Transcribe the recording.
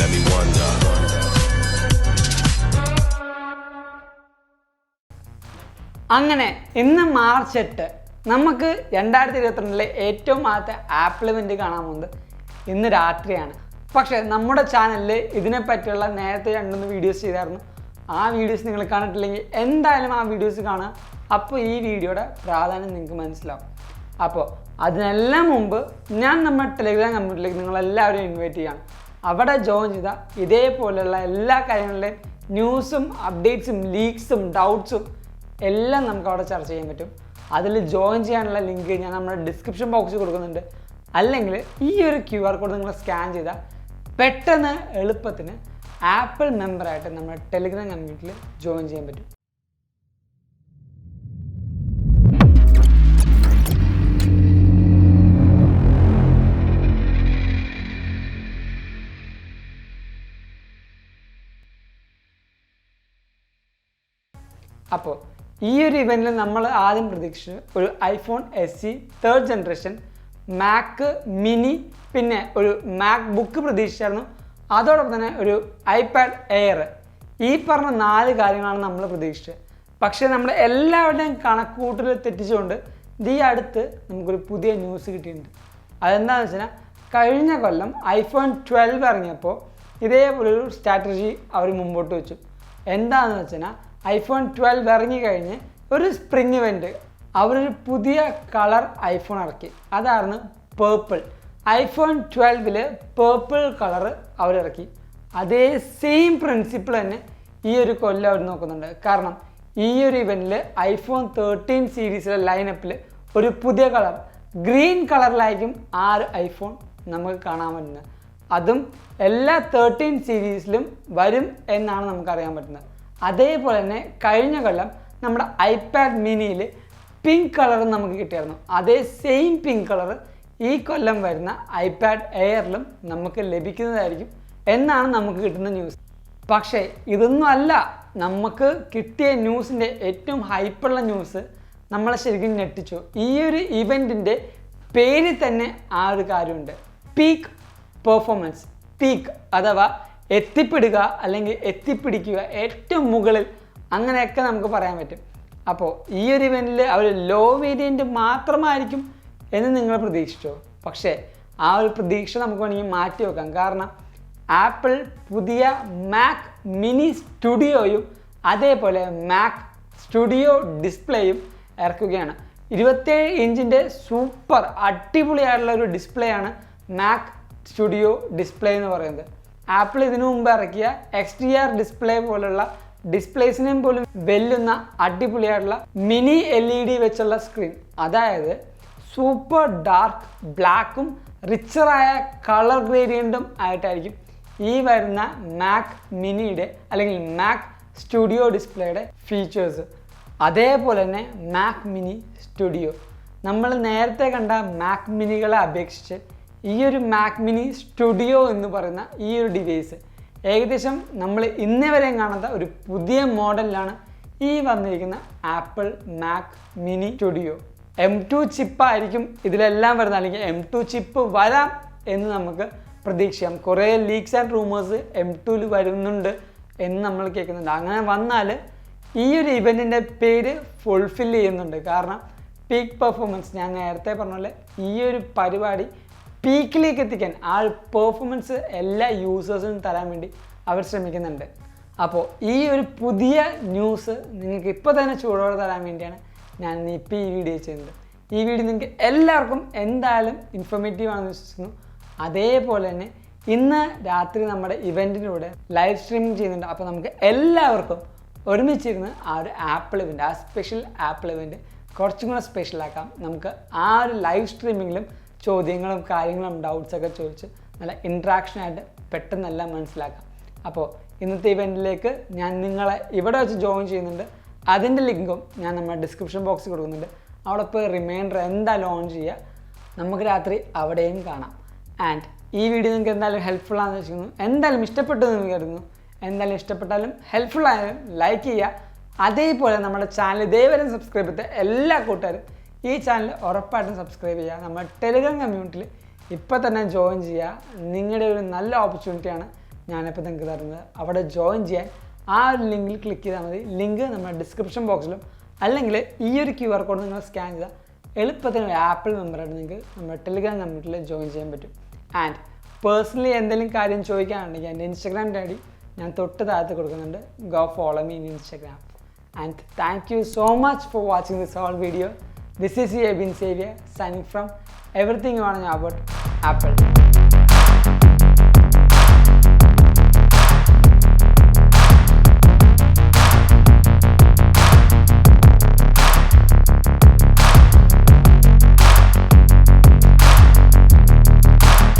let me wonder. അങ്ങനെ ഇന്ന് March 8 നമുക്ക് 2022 ഏറ്റവും ആദ്യത്തെ ആപ്പിൾ ഇവന്റ് കാണാൻ പോകുന്നത് ഇന്ന് രാത്രിയാണ്. പക്ഷേ നമ്മുടെ ചാനലിൽ ഇതിനെപ്പറ്റിയുള്ള നേരത്തെ 2-3 വീഡിയോസ് ചെയ്തായിരുന്നു. ആ വീഡിയോസ് നിങ്ങൾ കണ്ടിട്ടില്ലെങ്കിൽ എന്തായാലും ആ വീഡിയോസ് കാണുക. അപ്പോൾ ഈ വീഡിയോയുടെ പ്രാധാന്യം നിങ്ങൾക്ക് മനസ്സിലാവും. അപ്പോൾ അതിനെല്ലാം മുമ്പ് ഞാൻ നമ്മുടെ ടെലിഗ്രാം കമ്മ്യൂണിറ്റിയിലേക്ക് നിങ്ങളെല്ലാവരും ഇൻവൈറ്റ് ചെയ്യാണ്. അവിടെ ജോയിൻ ചെയ്താൽ ഇതേപോലെയുള്ള എല്ലാ കാര്യങ്ങളുടെയും ന്യൂസും അപ്ഡേറ്റ്സും ലീക്സും ഡൗട്ട്സും എല്ലാം നമുക്ക് അവിടെ ചർച്ച ചെയ്യാൻ പറ്റും. അതിൽ ജോയിൻ ചെയ്യാനുള്ള ലിങ്ക് ഞാൻ നമ്മുടെ ഡിസ്ക്രിപ്ഷൻ ബോക്സിൽ കൊടുക്കുന്നുണ്ട്. അല്ലെങ്കിൽ ഈ ഒരു QR കോഡ് നിങ്ങൾ സ്കാൻ ചെയ്താൽ പെട്ടെന്ന് എളുപ്പത്തിന് ആപ്പിൾ മെമ്പറായിട്ട് നമ്മുടെ ടെലിഗ്രാം കമ്മ്യൂണിറ്റിയിൽ ജോയിൻ ചെയ്യാൻ പറ്റും. അപ്പോൾ ഈ ഒരു ഇവൻറ്റിൽ നമ്മൾ ആദ്യം പ്രതീക്ഷിച്ചത് ഒരു iPhone SE 3rd generation, Mac mini, പിന്നെ ഒരു മാക് ബുക്ക് പ്രതീക്ഷിച്ചായിരുന്നു. അതോടൊപ്പം തന്നെ ഒരു ഐപാഡ് എയർ. ഈ പറഞ്ഞ 4 കാര്യങ്ങളാണ് നമ്മൾ പ്രതീക്ഷിച്ചത്. പക്ഷേ നമ്മുടെ എല്ലാവരുടെയും കണക്കുകൂട്ടൽ തെറ്റിച്ചുകൊണ്ട് ഈ അടുത്ത് നമുക്കൊരു പുതിയ ന്യൂസ് കിട്ടിയിട്ടുണ്ട്. അതെന്താണെന്ന് വെച്ചാൽ കഴിഞ്ഞ കൊല്ലം iPhone 12 ഇറങ്ങിയപ്പോൾ ഇതേപോലൊരു സ്ട്രാറ്റജി അവർ മുമ്പോട്ട് വെച്ചു. എന്താണെന്ന് വെച്ചാൽ iPhone 12 ഇറങ്ങിക്കഴിഞ്ഞ് ഒരു സ്പ്രിംഗ് ഇവൻറ്റ് അവരൊരു പുതിയ കളർ ഐഫോൺ ഇറക്കി. അതായിരുന്നു പേർപ്പിൾ. iPhone 12 പേർപ്പിൾ കളർ അവരിറക്കി. അതേ സെയിം പ്രിൻസിപ്പിൾ തന്നെ ഈ ഒരു കൊല്ലം അവർ നോക്കുന്നുണ്ട്. കാരണം ഈ ഒരു ഇവൻറ്റിൽ iPhone 13 സീരീസിലെ ലൈനപ്പിൽ ഒരു പുതിയ കളർ ഗ്രീൻ കളറിലായിരിക്കും ആ ഒരു ഐഫോൺ നമുക്ക് കാണാൻ പറ്റുന്നത്. അതും എല്ലാ 13 സീരീസിലും വരും എന്നാണ് നമുക്കറിയാൻ പറ്റുന്നത്. അതേപോലെ തന്നെ കഴിഞ്ഞ കൊല്ലം നമ്മുടെ ഐപാഡ് മിനിയിൽ പിങ്ക് കളർ നമുക്ക് കിട്ടിയായിരുന്നു. അതേ സെയിം പിങ്ക് കളർ ഈ കൊല്ലം വരുന്ന ഐപാഡ് എയറിലും നമുക്ക് ലഭിക്കുന്നതായിരിക്കും എന്നാണ് നമുക്ക് കിട്ടുന്ന ന്യൂസ്. പക്ഷേ ഇതൊന്നും അല്ല നമുക്ക് കിട്ടിയ ന്യൂസിൻ്റെ ഏറ്റവും ഹൈപ്പുള്ള ന്യൂസ്. നമ്മളെ ശരിക്കും ഞെട്ടിച്ചു. ഈ ഒരു ഇവൻറ്റിൻ്റെ പേരിൽ തന്നെ ആ ഒരു കാര്യമുണ്ട്, പീക്ക് പെർഫോമൻസ്. പീക്ക് അഥവാ എത്തിപ്പിടുക അല്ലെങ്കിൽ എത്തിപ്പിടിക്കുക, ഏറ്റവും മുകളിൽ, അങ്ങനെയൊക്കെ നമുക്ക് പറയാൻ പറ്റും. അപ്പോൾ ഈ ഒരു ഇവൻറ്റിൽ അവർ ലോ വേരിയൻറ്റ് മാത്രമായിരിക്കും എന്ന് നിങ്ങൾ പ്രതീക്ഷിച്ചോ? പക്ഷേ ആ ഒരു പ്രതീക്ഷ നമുക്ക് വേണമെങ്കിൽ മാറ്റി വെക്കാം. കാരണം ആപ്പിൾ പുതിയ മാക് മിനി സ്റ്റുഡിയോയും അതേപോലെ മാക് സ്റ്റുഡിയോ ഡിസ്പ്ലേയും ഇറക്കുകയാണ്. 27 ഇഞ്ചിൻ്റെ സൂപ്പർ അടിപൊളിയായിട്ടുള്ള ഒരു ഡിസ്പ്ലേ ആണ് മാക് സ്റ്റുഡിയോ ഡിസ്പ്ലേ എന്ന് പറയുന്നത്. ആപ്പിൾ ഇതിനു മുമ്പ് ഇറക്കിയ XDR ഡിസ്പ്ലേ പോലുള്ള ഡിസ്പ്ലേസിനെയും പോലും വെല്ലുന്ന അടിപൊളിയായിട്ടുള്ള മിനി LED വെച്ചുള്ള സ്ക്രീൻ. അതായത് സൂപ്പർ ഡാർക്ക് ബ്ലാക്കും റിച്ചറായ കളർ ഗ്രേഡിയൻറ്റും ആയിട്ടായിരിക്കും ഈ വരുന്ന മാക് മിനിയുടെ അല്ലെങ്കിൽ മാക് സ്റ്റുഡിയോ ഡിസ്പ്ലേയുടെ ഫീച്ചേഴ്സ്. അതേപോലെ തന്നെ മാക് മിനി സ്റ്റുഡിയോ നമ്മൾ നേരത്തെ കണ്ട മാക് മിനികളെ അപേക്ഷിച്ച് ഈ ഒരു മാക് മിനി സ്റ്റുഡിയോ എന്ന് പറയുന്ന ഈ ഒരു ഡിവൈസ് ഏകദേശം നമ്മൾ ഇന്നേ വരെയും കാണാത്ത ഒരു പുതിയ മോഡലിലാണ് ഈ വന്നിരിക്കുന്ന apple Mac mini studio. M2 ചിപ്പായിരിക്കും ഇതിലെല്ലാം വരുന്നത്, അല്ലെങ്കിൽ M2 ചിപ്പ് വരാം എന്ന് നമുക്ക് പ്രതീക്ഷിക്കാം. കുറേ ലീക്സ് ആൻഡ് റൂമേഴ്സ് M2 വരുന്നുണ്ട് എന്ന് നമ്മൾ കേൾക്കുന്നുണ്ട്. അങ്ങനെ വന്നാൽ ഈ ഒരു ഇവൻറ്റിൻ്റെ പേര് ഫുൾഫിൽ ചെയ്യുന്നുണ്ട്. കാരണം പീക്ക് പെർഫോമൻസ്, ഞാൻ നേരത്തെ പറഞ്ഞ പോലെ ഈ ഒരു പരിപാടി പീക്കിലേക്ക് എത്തിക്കാൻ ആ ഒരു പെർഫോമൻസ് എല്ലാ യൂസേഴ്സിനും തരാൻ വേണ്ടി അവർ ശ്രമിക്കുന്നുണ്ട്. അപ്പോൾ ഈ ഒരു പുതിയ ന്യൂസ് നിങ്ങൾക്ക് ഇപ്പോൾ തന്നെ ചൂടോടെ തരാൻ വേണ്ടിയാണ് ഞാൻ ഇപ്പോൾ ഈ വീഡിയോ ചെയ്യുന്നത്. ഈ വീഡിയോ നിങ്ങൾക്ക് എല്ലാവർക്കും എന്തായാലും ഇൻഫോർമേറ്റീവ് ആണെന്ന് വിശ്വസിക്കുന്നു. അതേപോലെ തന്നെ ഇന്ന് രാത്രി നമ്മുടെ ഇവൻറ്റിലൂടെ ലൈവ് സ്ട്രീമിംഗ് ചെയ്യുന്നുണ്ട്. അപ്പോൾ നമുക്ക് എല്ലാവർക്കും ഒരുമിച്ചിരുന്ന് ആ ഒരു ആപ്പിൾ ഇവൻറ്റ്, ആ സ്പെഷ്യൽ ആപ്പിൾ ഇവൻറ്റ് കുറച്ചും കൂടെ സ്പെഷ്യലാക്കാം. നമുക്ക് ആ ഒരു ലൈവ് സ്ട്രീമിങ്ങിലും ചോദ്യങ്ങളും കാര്യങ്ങളും ഡൗട്ട്സൊക്കെ ചോദിച്ച് നല്ല ഇൻട്രാക്ഷനായിട്ട് പെട്ടെന്നെല്ലാം മനസ്സിലാക്കാം. അപ്പോൾ ഇന്നത്തെ ഇവൻറ്റിലേക്ക് ഞാൻ നിങ്ങളെ ഇവിടെ വെച്ച് ജോയിൻ ചെയ്യുന്നുണ്ട്. അതിൻ്റെ ലിങ്കും ഞാൻ നമ്മുടെ ഡിസ്ക്രിപ്ഷൻ ബോക്സിൽ കൊടുക്കുന്നുണ്ട്. അവിടെ പോയി റിമൈൻഡർ എന്തായാലും ഓൺ ചെയ്യുക. നമുക്ക് രാത്രി അവിടെയും കാണാം. ആൻഡ് ഈ വീഡിയോ നിങ്ങൾക്ക് എന്തായാലും ഹെൽപ്ഫുൾ ആണെന്ന് വെച്ചിരുന്നു. എന്തായാലും ഇഷ്ടപ്പെട്ടു എന്ന് കരുതുന്നു. എന്തായാലും ഇഷ്ടപ്പെട്ടാലും ഹെൽപ്ഫുൾ ആയാലും ലൈക്ക് ചെയ്യുക. അതേപോലെ നമ്മുടെ ചാനൽ ഇതേവരെ സബ്സ്ക്രൈബ് ചെയ്ത എല്ലാ കൂട്ടുകാരും ഈ ചാനൽ ഉറപ്പായിട്ടും സബ്സ്ക്രൈബ് ചെയ്യുക. നമ്മുടെ ടെലിഗ്രാം കമ്മ്യൂണിറ്റിയിൽ ഇപ്പോൾ തന്നെ ജോയിൻ ചെയ്യുക. നിങ്ങളുടെ ഒരു നല്ല ഓപ്പർച്യൂണിറ്റിയാണ് ഞാനിപ്പോൾ നിങ്ങൾക്ക് തരുന്നത്. അവിടെ ജോയിൻ ചെയ്യാൻ ആ ഒരു ലിങ്കിൽ ക്ലിക്ക് ചെയ്താൽ മതി. ലിങ്ക് നമ്മുടെ ഡിസ്ക്രിപ്ഷൻ ബോക്സിലും അല്ലെങ്കിൽ ഈ ഒരു QR കോഡ് നിങ്ങൾ സ്കാൻ ചെയ്താൽ എളുപ്പത്തിൽ ഒരു ആപ്പിൾ മെമ്പറായിട്ട് നിങ്ങൾക്ക് നമ്മുടെ ടെലിഗ്രാം കമ്മ്യൂണിറ്റിയിൽ ജോയിൻ ചെയ്യാൻ പറ്റും. ആൻഡ് പേഴ്സണലി എന്തെങ്കിലും കാര്യം ചോദിക്കാനുണ്ടെങ്കിൽ എൻ്റെ ഇൻസ്റ്റാഗ്രാം ഐഡി ഞാൻ തൊട്ട് താഴത്ത് കൊടുക്കുന്നുണ്ട്. Go follow me in Instagram. And thank you so much for watching this whole video. This is Abin Xavier signing from everything you want to know about Apple.